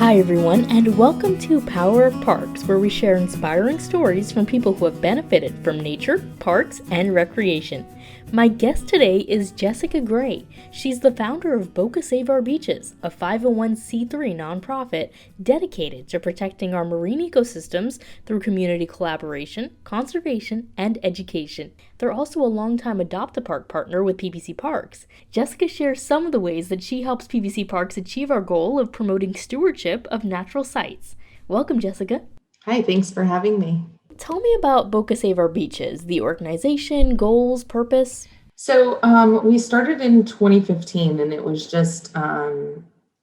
Hi, everyone, and welcome to Power of Parks, where we share inspiring stories from people who have benefited from nature, parks, and recreation. My guest today is Jessica Gray. She's the founder of Boca Save Our Beaches, a 501c3 nonprofit dedicated to protecting our marine ecosystems through community collaboration, conservation, and education. They're also a longtime Adopt-a-Park partner with PBC Parks. Jessica shares some of the ways that she helps PBC Parks achieve our goal of promoting stewardship of natural sites. Welcome, Jessica. Hi, thanks for having me. Tell me about Boca Save Our Beaches, the organization, goals, purpose. We started in 2015, and it was just,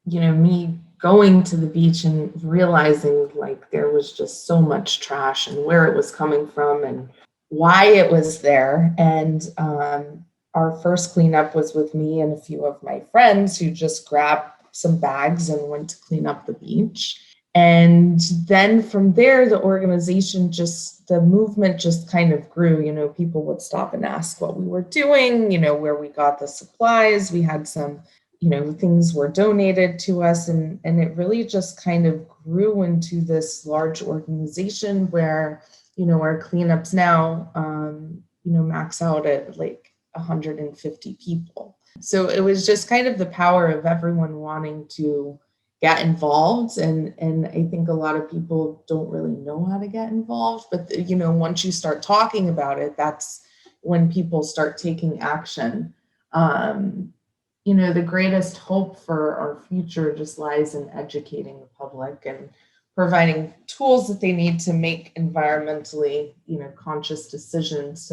me going to the beach and realizing like there was just so much trash and where it was coming from and why it was there. And our first cleanup was with me and a few of my friends who just grabbed some bags and went to clean up the beach. And then from there, the movement just kind of grew. People would stop and ask what we were doing, where we got the supplies. We had some, things were donated to us, and it really just kind of grew into this large organization where, our cleanups now, max out at like 150 people. So it was just kind of the power of everyone wanting to get involved, and I think a lot of people don't really know how to get involved, but once you start talking about it, that's when people start taking action. The greatest hope for our future just lies in educating the public and providing tools that they need to make environmentally conscious decisions.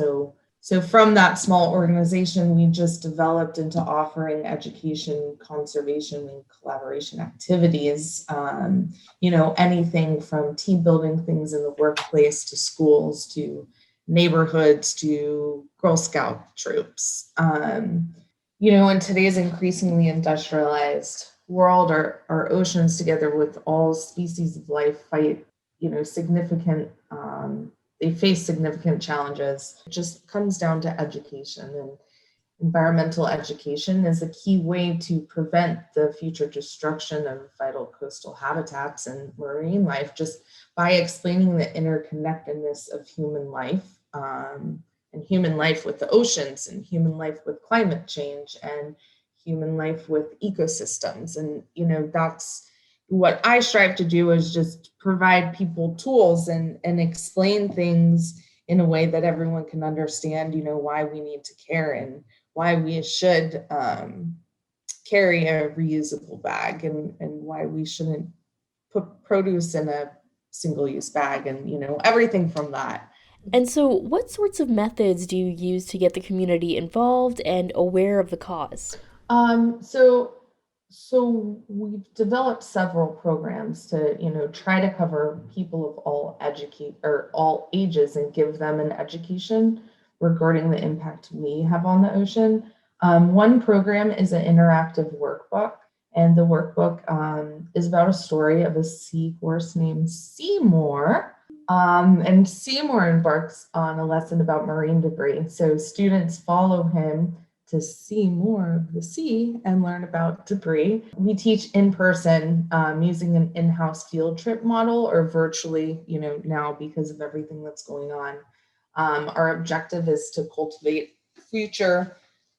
So from that small organization, we just developed into offering education, conservation, and collaboration activities. Anything from team building things in the workplace to schools to neighborhoods to Girl Scout troops. In today's increasingly industrialized world, our oceans, together with all species of life, they face significant challenges. It just comes down to education, and environmental education is a key way to prevent the future destruction of vital coastal habitats and marine life, just by explaining the interconnectedness of human life, and human life with the oceans, and human life with climate change, and human life with ecosystems. And that's what I strive to do, is just provide people tools and explain things in a way that everyone can understand, why we need to care and why we should carry a reusable bag, and why we shouldn't put produce in a single-use bag, and everything from that. And so, what sorts of methods do you use to get the community involved and aware of the cause? Um, so so we've developed several programs to, try to cover people of all ages and give them an education regarding the impact we have on the ocean. One program is an interactive workbook, and the workbook is about a story of a seahorse named Seymour. And Seymour embarks on a lesson about marine debris. So students follow him to see more of the sea and learn about debris. We teach in person using an in-house field trip model, or virtually, now because of everything that's going on. Our objective is to cultivate future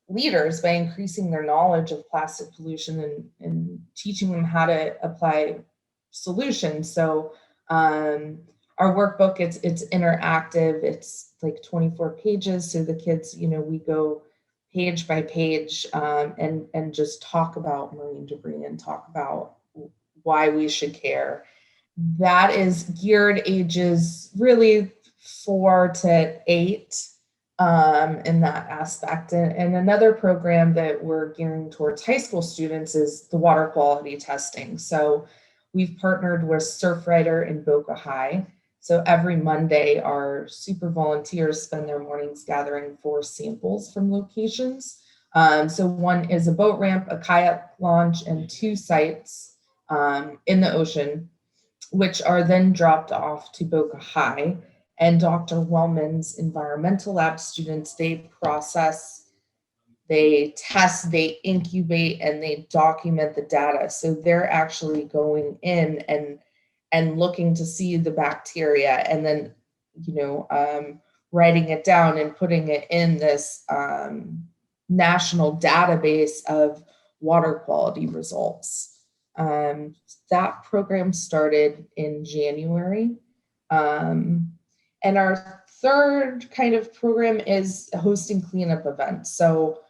leaders by increasing their knowledge of plastic pollution, and teaching them how to apply solutions. So our workbook, it's interactive. It's like 24 pages. So the kids, we go page by page, and just talk about marine debris and talk about why we should care. That is geared ages really 4 to 8, in that aspect. And another program that we're gearing towards high school students is the water quality testing. So we've partnered with Surfrider in Boca High. So every Monday, our super volunteers spend their mornings gathering 4 samples from locations. So one is a boat ramp, a kayak launch, and 2 sites in the ocean, which are then dropped off to Boca High. And Dr. Wellman's environmental lab students, they process they test, they incubate, and they document the data. So they're actually going in and looking to see the bacteria, and then you know writing it down and putting it in this national database of water quality results. Um, that program started in January. Um, and our third kind of program is hosting cleanup events. So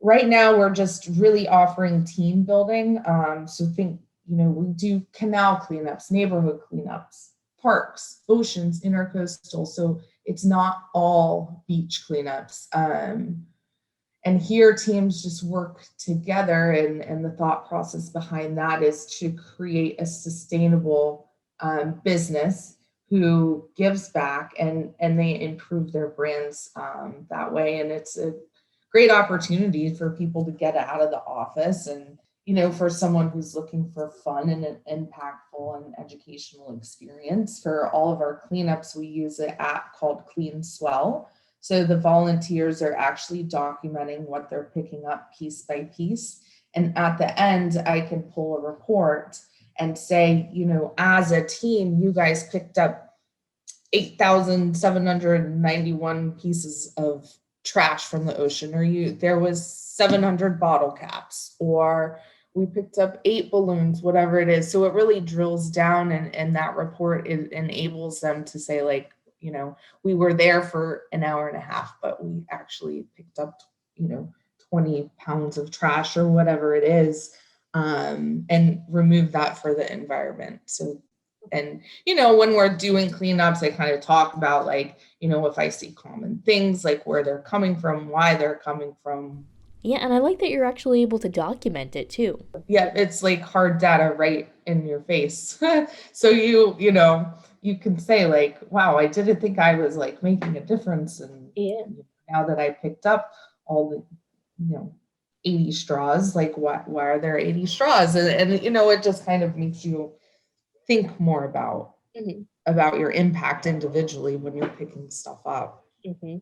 right now we're just really offering team building. So think, we do canal cleanups, neighborhood cleanups, parks, oceans, intercoastal. So it's not all beach cleanups. And here teams just work together, and the thought process behind that is to create a sustainable business who gives back, and they improve their brands that way. And it's a great opportunity for people to get out of the office, and for someone who's looking for fun and an impactful and educational experience. For all of our cleanups, we use an app called Clean Swell. So the volunteers are actually documenting what they're picking up piece by piece. And at the end, I can pull a report and say, as a team, you guys picked up 8,791 pieces of trash from the ocean, or there was 700 bottle caps, or we picked up 8 balloons, whatever it is. So it really drills down, and that report, it enables them to say, like, we were there for an hour and a half, but we actually picked up, 20 pounds of trash or whatever it is, and remove that for the environment. So, and, when we're doing cleanups, I kind of talk about, like, if I see common things, like where they're coming from, why they're coming from. Yeah, and I like that you're actually able to document it too. Yeah, it's like hard data right in your face. So you can say, like, wow, I didn't think I was like making a difference, and Yeah. now that I picked up all the 80 straws, like, why are there 80 straws? And it just kind of makes you think more about Hmm. your impact individually when you're picking stuff up. Hmm.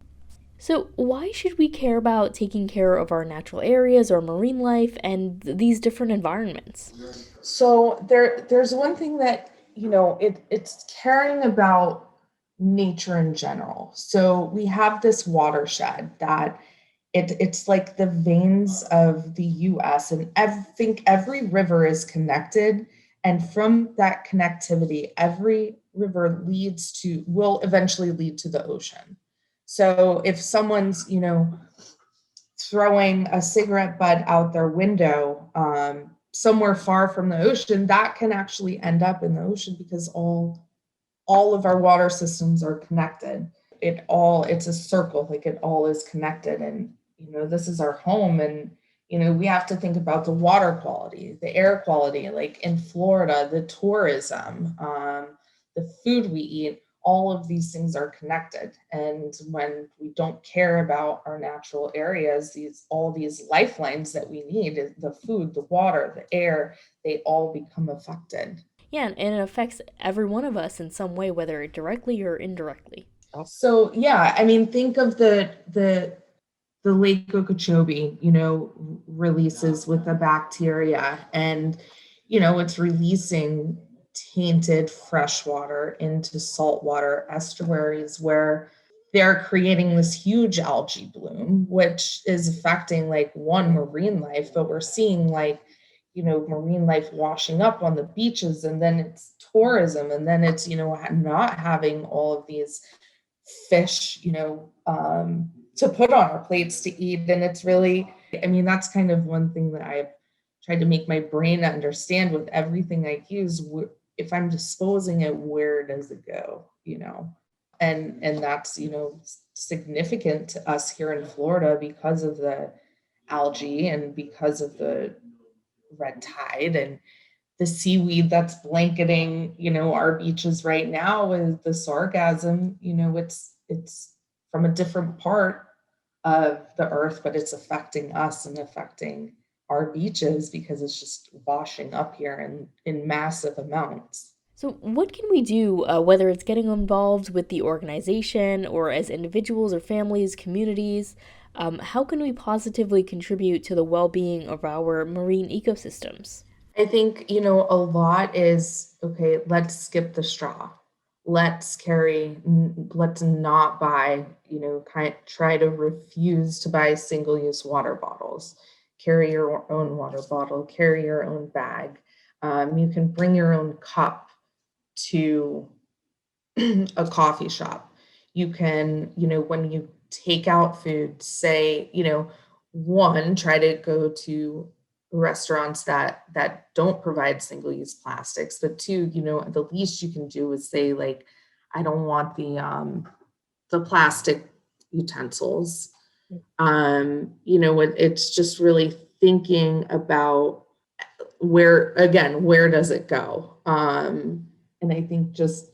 So, why should we care about taking care of our natural areas, our marine life, and these different environments? So there's one thing that, it's caring about nature in general. So we have this watershed that it's like the veins of the US, and I think every river is connected. And from that connectivity, every river will eventually lead to the ocean. So if someone's, throwing a cigarette butt out their window somewhere far from the ocean, that can actually end up in the ocean, because all of our water systems are connected. It's a circle, like it all is connected. And this is our home, and we have to think about the water quality, the air quality, like in Florida, the tourism, the food we eat. All of these things are connected, and when we don't care about our natural areas, all these lifelines that we need, the food, the water, the air, they all become affected. Yeah, and it affects every one of us in some way, whether directly or indirectly. So yeah, I mean, think of the Lake Okeechobee, releases with the bacteria, and it's releasing tainted fresh water into saltwater estuaries, where they're creating this huge algae bloom, which is affecting, like, one, marine life, but we're seeing, like, marine life washing up on the beaches, and then it's tourism, and then it's not having all of these fish, to put on our plates to eat. And it's really, I mean, that's kind of one thing that I've tried to make my brain understand with everything I use. If I'm disposing it, where does it go? And that's, significant to us here in Florida because of the algae and because of the red tide and the seaweed that's blanketing, our beaches right now with the sargassum. It's from a different part of the earth, but it's affecting us and affecting our beaches because it's just washing up here in massive amounts. So, what can we do, whether it's getting involved with the organization or as individuals or families, communities, How can we positively contribute to the well being of our marine ecosystems? I think, a lot is okay, let's skip the straw. Let's not buy, try to refuse to buy single-use water bottles. Carry your own water bottle, carry your own bag. You can bring your own cup to a coffee shop. You can, when you take out food, say, one, try to go to restaurants that don't provide single-use plastics, but two, the least you can do is say like, I don't want the plastic utensils. It's just really thinking about where does it go? And I think just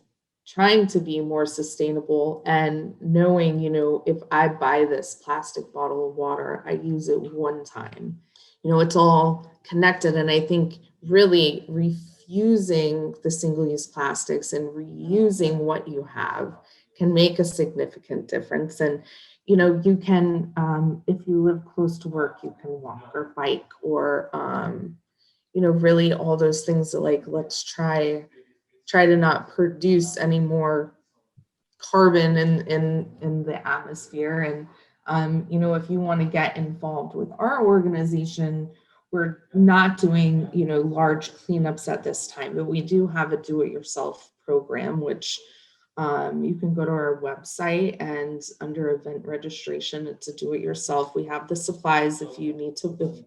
trying to be more sustainable and knowing, if I buy this plastic bottle of water, I use it one time. It's all connected. And I think really refusing the single-use plastics and reusing what you have can make a significant difference. And you can, if you live close to work, you can walk or bike or really all those things that like, let's try to not produce any more carbon in the atmosphere. And if you want to get involved with our organization, we're not doing, large cleanups at this time, but we do have a do-it-yourself program, which you can go to our website and under event registration, it's a do-it-yourself. We have the supplies if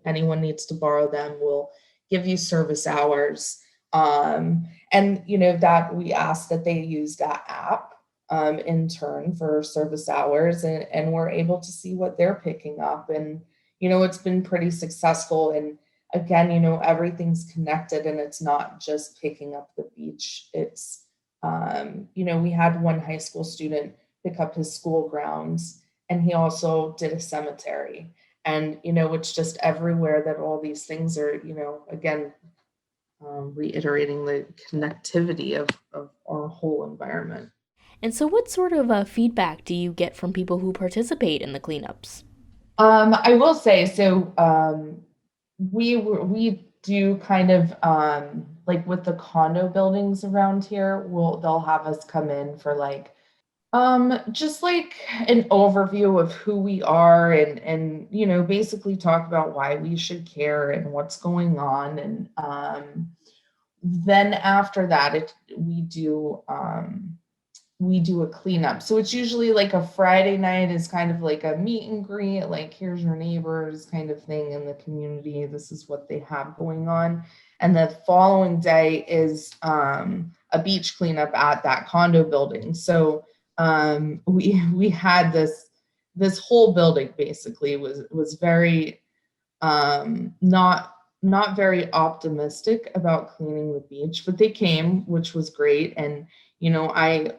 anyone needs to borrow them, we'll give you service hours. And that we ask that they use that app in turn for service hours, and we're able to see what they're picking up. And it's been pretty successful. And again, everything's connected, and it's not just picking up the beach. It's we had one high school student pick up his school grounds, and he also did a cemetery. And it's just everywhere that all these things are, again, reiterating the connectivity of our whole environment. And so, what sort of feedback do you get from people who participate in the cleanups? I will say, so we do kind of like with the condo buildings around here, they'll have us come in for like just like an overview of who we are, and basically talk about why we should care and what's going on. And then after that, we do a cleanup. So it's usually like a Friday night is kind of like a meet and greet, like here's your neighbors kind of thing in the community. This is what they have going on. And the following day is a beach cleanup at that condo building. So we had this whole building basically was very not very optimistic about cleaning the beach, but they came, which was great. And I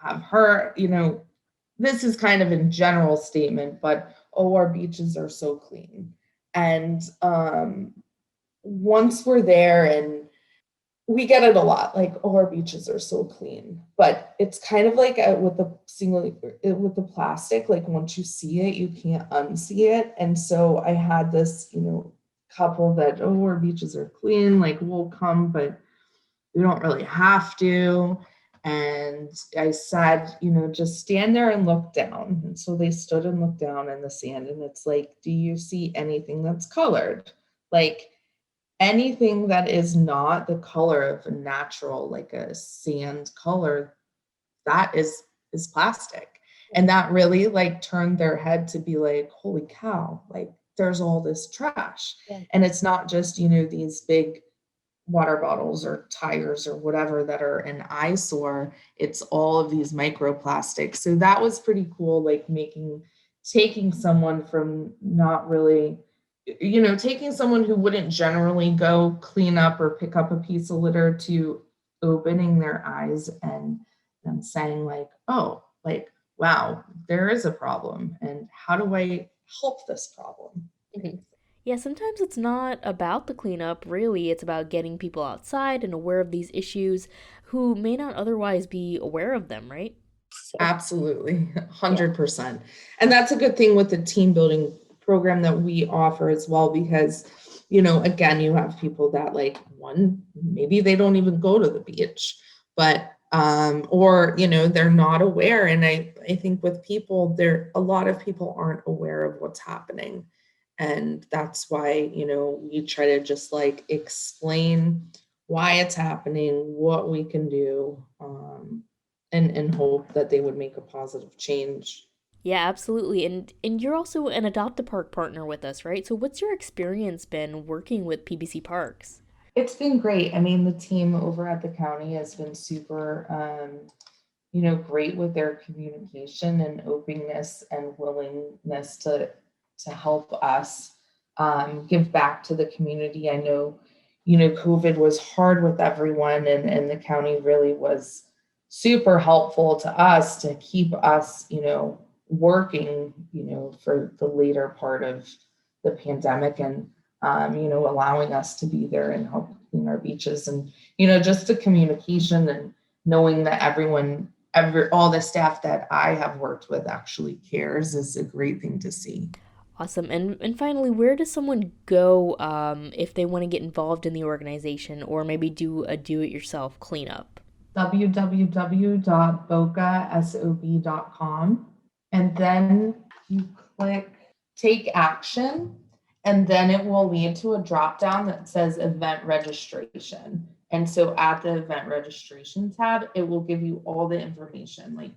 have heard, this is kind of a general statement, but oh, our beaches are so clean. And once we're there, and we get it a lot, like, oh, our beaches are so clean. But it's kind of like with the plastic, like once you see it, you can't unsee it. And so I had this, couple that, oh, our beaches are clean, like we'll come, but we don't really have to. And I said, just stand there and look down. And so they stood and looked down in the sand. And it's like, do you see anything that's colored? Like anything that is not the color of a natural, like a sand color, that is plastic. And that really like turned their head to be like, holy cow, like there's all this trash. Yeah. And it's not just, these big water bottles or tires or whatever that are an eyesore. It's all of these microplastics. So that was pretty cool, like taking someone from not really, taking someone who wouldn't generally go clean up or pick up a piece of litter to opening their eyes and them saying like, oh, like, wow, there is a problem. And how do I help this problem? Mhm. Yeah, sometimes it's not about the cleanup, really. It's about getting people outside and aware of these issues who may not otherwise be aware of them, right? So, Absolutely, yeah. 100%. And that's a good thing with the team building program that we offer as well, because, again, you have people that like one, maybe they don't even go to the beach, but or they're not aware. And I think with people there, a lot of people aren't aware of what's happening. And that's why, we try to just like explain why it's happening, what we can do, and hope that they would make a positive change. Yeah, absolutely. And you're also an Adopt a Park partner with us, right? So what's your experience been working with PBC Parks? It's been great. I mean, the team over at the county has been super, great with their communication and openness and willingness to help us give back to the community. I know, COVID was hard with everyone, and the county really was super helpful to us to keep us, working, for the later part of the pandemic, and allowing us to be there and help clean our beaches, and just the communication and knowing that all the staff that I have worked with actually cares is a great thing to see. Awesome. And finally, where does someone go if they want to get involved in the organization or maybe do a do-it-yourself cleanup? www.bocasob.com, and then you click take action, and then it will lead to a drop down that says event registration. And so at the event registration tab, it will give you all the information, like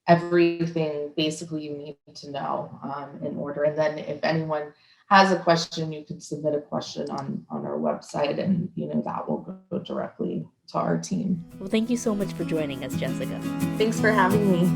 everything basically you need to know in order. And then if anyone has a question, you can submit a question on our website, and that will go directly to our team. Well, thank you so much for joining us, Jessica. Thanks for having me.